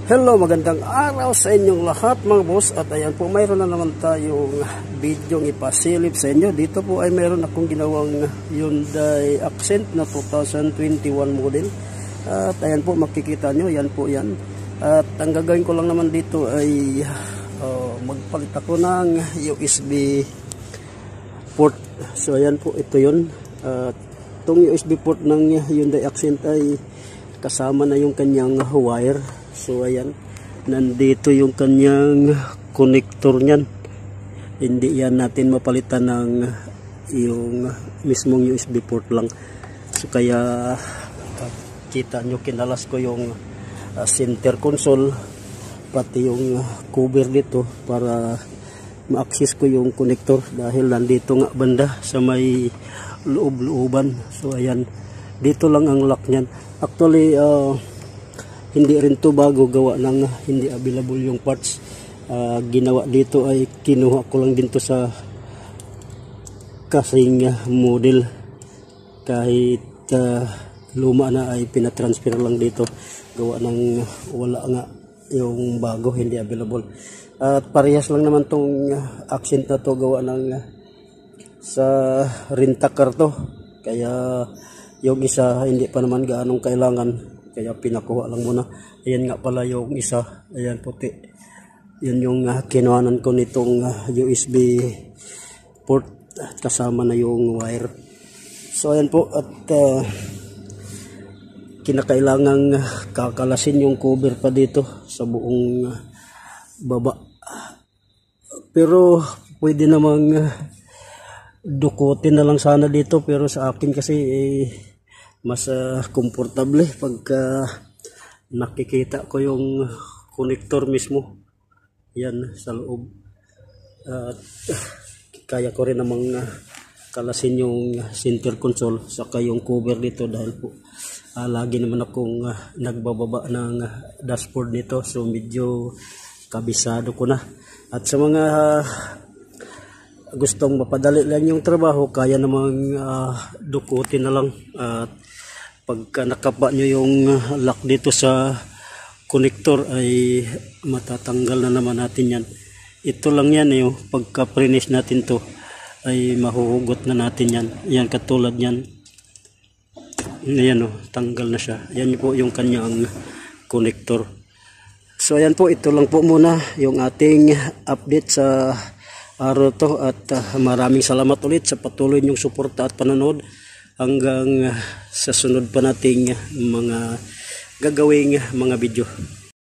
Hello, magandang araw sa inyong lahat mga boss. At ayan po, mayroon na naman tayong video ipasilip sa inyo. Dito po ay mayroon akong ginawang Hyundai Accent na 2021 model. At ayan po, makikita nyo, yan po yan. At ang gagawin ko lang naman dito ay magpalit ako ng USB port. So ayan po, ito yun. At itong USB port ng Hyundai Accent ay kasama na yung kanyang wire. So ayan, nandito yung kanyang connector niyan. Hindi yan natin mapalitan ng yung mismong USB port lang. So kaya kita nyo, kinalas ko yung center console pati yung cover dito para ma-access ko yung connector dahil nandito nga banda sa may loob-looban. So ayan, dito lang ang lock niyan. Actually hindi rin to bago, gawa ng hindi available yung parts. Ginawa dito ay kinuha ko lang din to sa kasing model, kahit luma na ay pinatransfer lang dito, gawa ng wala nga yung bago, hindi available. At parehas lang naman tong Accent na to, gawa ng sa rent-a-car to, kaya yung isa hindi pa naman gaanong kailangan, kaya pinakuha lang muna. Ayan nga pala yung isa, ayan puti, yun yung kinuhanan ko nitong USB port, kasama na yung wire. So ayan po, at kinakailangang kakalasin yung cover pa dito sa buong baba, pero pwede namang dukutin na lang sana dito, pero sa akin kasi mas komportable pagka nakikita ko yung connector mismo yan sa loob. Kaya ko rin namang kalasin yung center console saka yung cover dito, dahil po lagi naman akong nagbababa ng dashboard nito, so medyo kabisado ko na. At sa mga gustong mapadali lang yung trabaho, kaya namang dukutin na lang. At pagka nakapa nyo yung lock dito sa connector ay matatanggal na naman natin yan. Ito lang yan pagka finish natin to ay mahuhugot na natin yan. Yan, katulad yan. Ayan tanggal na siya. Yan po yung kanyang connector. So ayan po, ito lang po muna yung ating update sa araw to, at maraming salamat ulit sa patuloy niyong suporta at panonood. Hanggang sa sunod pa nating mga gagawing mga video.